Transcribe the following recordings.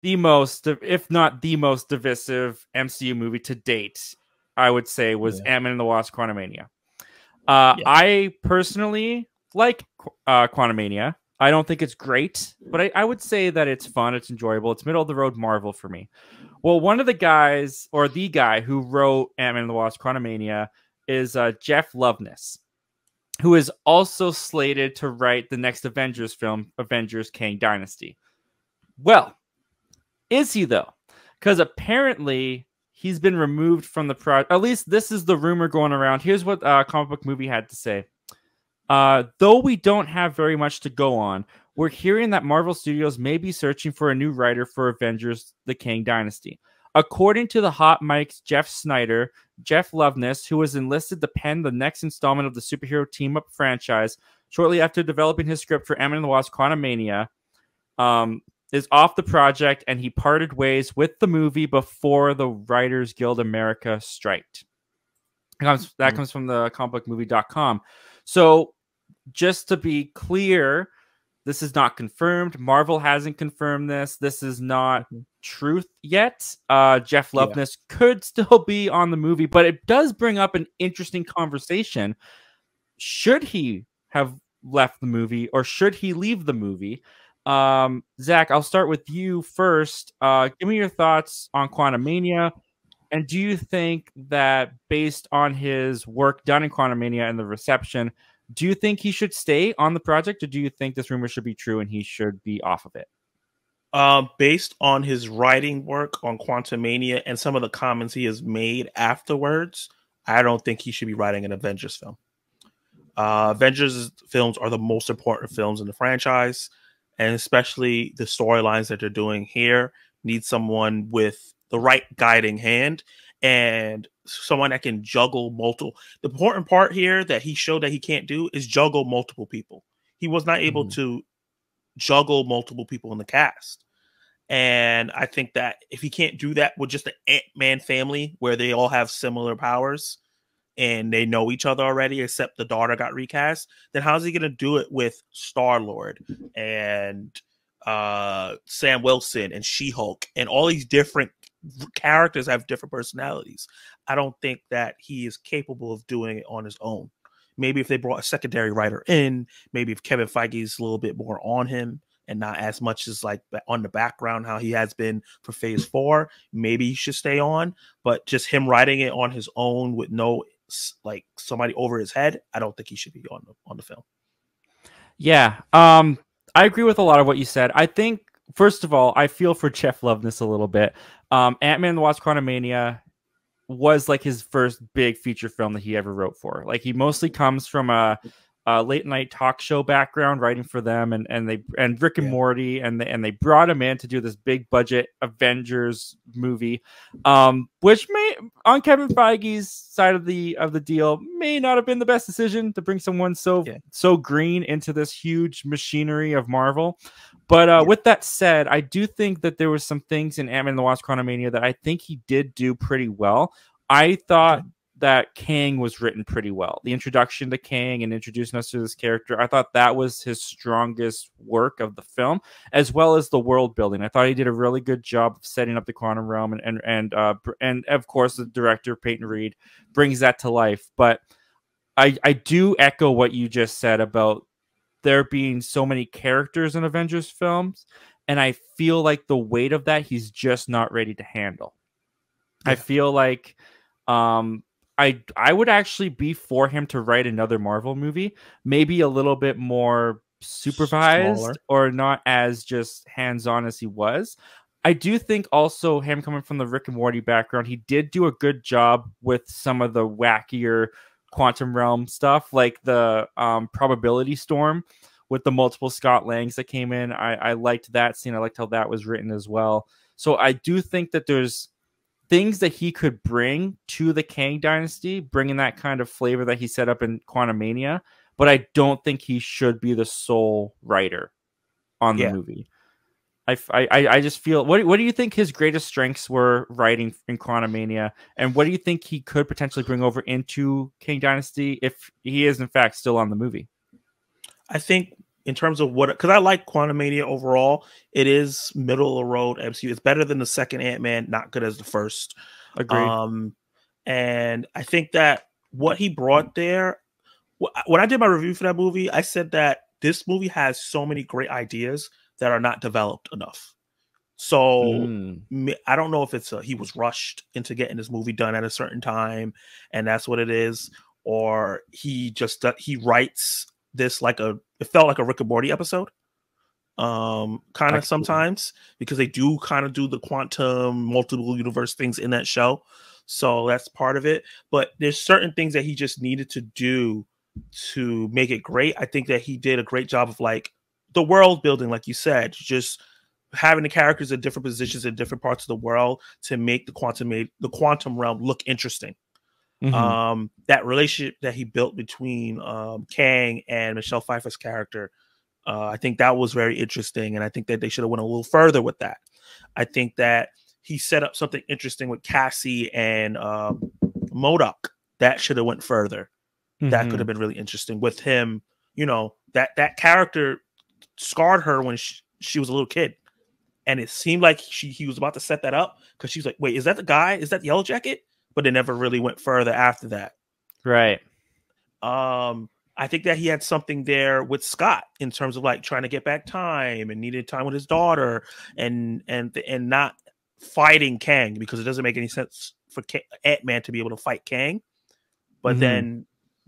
the most, if not the most divisive MCU movie to date, I would say, was Yeah. Ant-Man and the Wasp: Quantumania. Yeah. I personally like Quantumania. I don't think it's great, but I would say that it's fun, it's enjoyable, it's middle of the road Marvel for me. Well, one of the guys, or the guy who wrote Ant-Man and the Wasp: Quantumania, is Jeff Loveness, who is also slated to write the next Avengers film, Avengers Kang Dynasty. Well, is he though? Because apparently he's been removed from the project. At least this is the rumor going around. Here's what Comic Book Movie had to say. Though we don't have very much to go on, we're hearing that Marvel Studios may be searching for a new writer for Avengers: The Kang Dynasty. According to the Hot Mike's Jeff Snyder, Jeff Loveness, who was enlisted to pen the next installment of the superhero team-up franchise shortly after developing his script for Ant-Man and the Wasp: Quantumania, is off the project, and he parted ways with the movie before the Writers Guild America striked. That comes from the comicbookmovie.com. So just to be clear, this is not confirmed. Marvel hasn't confirmed this. This is not truth yet. Jeff Loveness could still be on the movie, but it does bring up an interesting conversation. Should he have left the movie, or should he leave the movie? Zach, I'll start with you first. Give me your thoughts on Quantumania. And do you think that based on his work done in Quantumania and the reception, do you think he should stay on the project, or do you think this rumor should be true and he should be off of it? Based on his writing work on Quantumania and some of the comments he has made afterwards, I don't think he should be writing an Avengers film. Avengers films are the most important films in the franchise, and especially the storylines that they're doing here need someone with the right guiding hand and someone that can juggle multiple. The important part here that he showed that he can't do is juggle multiple people. He was not able to juggle multiple people in the cast. And I think that if he can't do that with just the Ant-Man family, where they all have similar powers and they know each other already, except the daughter got recast, then how's he going to do it with Star-Lord and Sam Wilson and She-Hulk and all these different characters have different personalities? I don't think that he is capable of doing it on his own. Maybe if they brought a secondary writer in, maybe if Kevin Feige is a little bit more on him and not as much as like on the background how he has been for Phase 4, maybe he should stay on. But just him writing it on his own with no like somebody over his head, I don't think he should be on the film. Yeah, I agree with a lot of what you said. I think, first of all, I feel for Jeff Loveness a little bit. Ant-Man and the Wasp: Quantumania was like his first big feature film that he ever wrote for. Like, he mostly comes from a late night talk show background, writing for them, and Rick and Morty, and they brought him in to do this big budget Avengers movie, which may, on Kevin Feige's side of the deal, may not have been the best decision to bring someone so green into this huge machinery of Marvel. But with that said, I do think that there was some things in Ant-Man and the Wasp: Quantumania that I think he did do pretty well. I thought that Kang was written pretty well. The introduction to Kang and introducing us to this character, I thought that was his strongest work of the film, as well as the world building. I thought he did a really good job of setting up the quantum realm, and of course the director Peyton Reed brings that to life. But I do echo what you just said about there being so many characters in Avengers films, and I feel like the weight of that he's just not ready to handle. I feel like I would actually be for him to write another Marvel movie, maybe a little bit more supervised, smaller, or not as just hands-on as he was. I do think also him coming from the Rick and Morty background, he did do a good job with some of the wackier quantum realm stuff, like the probability storm with the multiple Scott Langs that came in. I liked that scene. I liked how that was written as well. So I do think that there's things that he could bring to the Kang Dynasty, bringing that kind of flavor that he set up in Quantumania, but I don't think he should be the sole writer on the movie. I just feel, what do you think his greatest strengths were writing in Quantumania, and what do you think he could potentially bring over into Kang Dynasty if he is in fact still on the movie? I think in terms of what, because I like Quantumania overall. It is middle of the road MCU. It's better than the second Ant-Man, not good as the first. Agree. And I think that what he brought there, when I did my review for that movie, I said that this movie has so many great ideas that are not developed enough. So I don't know if it's he was rushed into getting this movie done at a certain time, and that's what it is, or he just he writes this like it felt like a Rick and Morty episode, kind of sometimes, because they do kind of do the quantum multiple universe things in that show. So that's part of it. But there's certain things that he just needed to do to make it great. I think that he did a great job of like the world building, like you said, just having the characters in different positions in different parts of the world to make the quantum realm look interesting. That relationship that he built between Kang and Michelle Pfeiffer's character, I think that was very interesting, and I think that they should have went a little further with that. I think that he set up something interesting with Cassie and MODOK that should have went further. That could have been really interesting with him. You know, that character scarred her when she was a little kid. And it seemed like he was about to set that up because she's like, wait, is that the guy? Is that the Yellow Jacket? But it never really went further after that. Right. I think that he had something there with Scott in terms of like trying to get back time and needed time with his daughter and not fighting Kang, because it doesn't make any sense for Ant-Man to be able to fight Kang. But then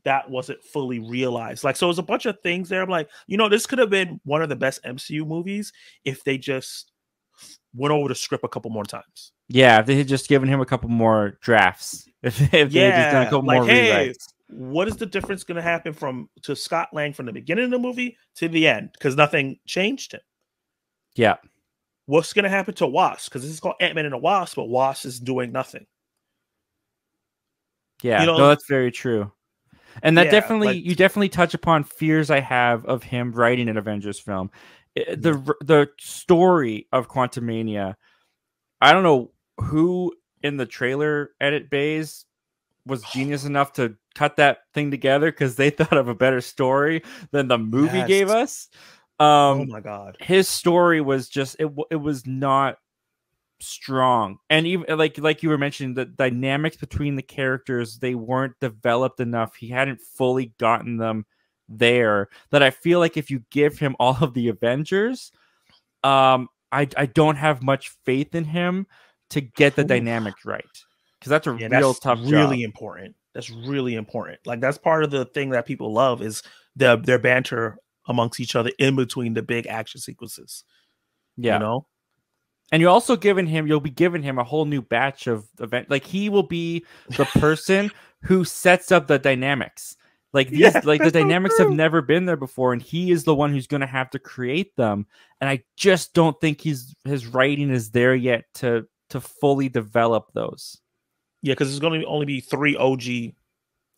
that wasn't fully realized. Like, so it was a bunch of things there. I'm like, you know, this could have been one of the best MCU movies if they just went over the script a couple more times. Yeah, if they had just given him a couple more drafts. If they had just done a couple more rewrites. What is the difference going to happen to Scott Lang from the beginning of the movie to the end? Because nothing changed him. Yeah. What's going to happen to Wasp? Because this is called Ant-Man and the Wasp, but Wasp is doing nothing. Yeah, you know, no, that's very true. And that you definitely touch upon fears I have of him writing an Avengers film. The story of Quantumania, I don't know who in the trailer edit bays was genius enough to cut that thing together, because they thought of a better story than the movie gave us. Oh my God. His story was just, it was not strong. And even like you were mentioning, the dynamics between the characters, they weren't developed enough. He hadn't fully gotten them there, that I feel like if you give him all of the Avengers, I don't have much faith in him to get the dynamics right, because that's tough job. Really important. That's really important. Like, that's part of the thing that people love is their banter amongst each other in between the big action sequences. Yeah, you know. And you'll be giving him a whole new batch of event. Like, he will be the person who sets up the dynamics. Like these, like the dynamics have never been there before, and he is the one who's going to have to create them. And I just don't think his writing is there yet to fully develop those. Yeah, because there's going to only be 3 OG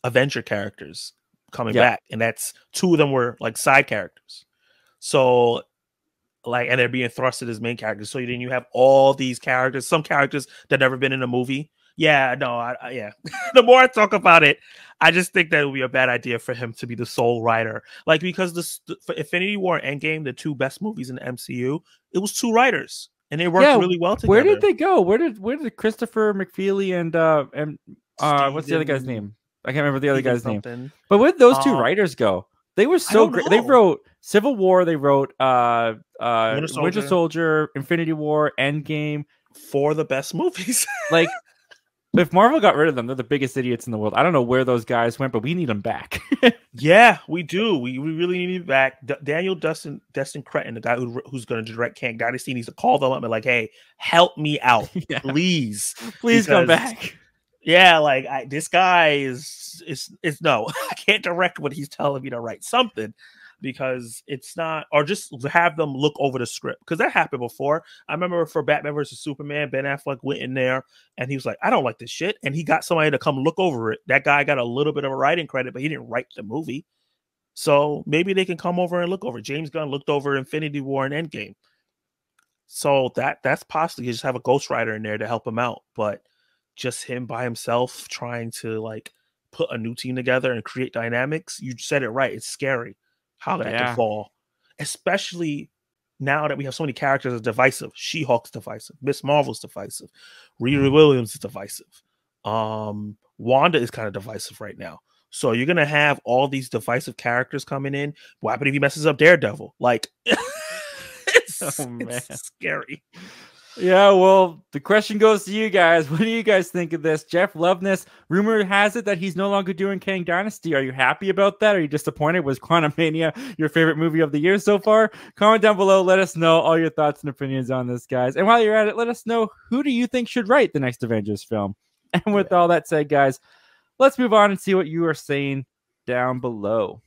Avenger characters coming back, and that's 2 of them were like side characters. So, like, and they're being thrusted as main characters. So then you have all these characters, some characters that never been in a movie. Yeah, no, yeah. The more I talk about it, I just think that it would be a bad idea for him to be the sole writer. Like, because for Infinity War and Endgame, the 2 best movies in the MCU, it was 2 writers, and they worked really well together. Where did they go? Where did Christopher McFeely and what's the other guy's name? I can't remember the other guy's name. But where did those 2 writers go? They were so great. They wrote Civil War. They wrote Winter Soldier, Infinity War, Endgame. 4 of the best movies. Like, if Marvel got rid of them, they're the biggest idiots in the world. I don't know where those guys went, but we need them back. Yeah, we do. We really need them back. Daniel Dustin Cretton, the guy who's going to direct Kang Dynasty, needs to call them up and like, hey, help me out, please come back. Yeah, like this guy is no, I can't direct what he's telling me to write something, because it's not, or just have them look over the script, because that happened before. I remember for Batman versus Superman, Ben Affleck went in there and he was like, I don't like this shit, and he got somebody to come look over it. That guy got a little bit of a writing credit, but he didn't write the movie. So maybe they can come over and look over it. James Gunn looked over Infinity War and Endgame, so that's possibly, you just have a ghostwriter in there to help him out. But just him by himself trying to like put a new team together and create dynamics, you said it right, it's scary how that could fall. especially now that we have so many characters that are divisive. She-Hulk's divisive. Miss Marvel's divisive. Riri Williams is divisive. Wanda is kind of divisive right now. So you're gonna have all these divisive characters coming in. What happens if he messes up Daredevil? Like, it's scary. Yeah, well, the question goes to you guys. What do you guys think of this? Jeff Loveness, rumor has it that he's no longer doing Kang Dynasty. Are you happy about that? Are you disappointed? Was Quantumania your favorite movie of the year so far? Comment down below. Let us know all your thoughts and opinions on this, guys. And while you're at it, let us know, who do you think should write the next Avengers film? And with all that said, guys, let's move on and see what you are saying down below.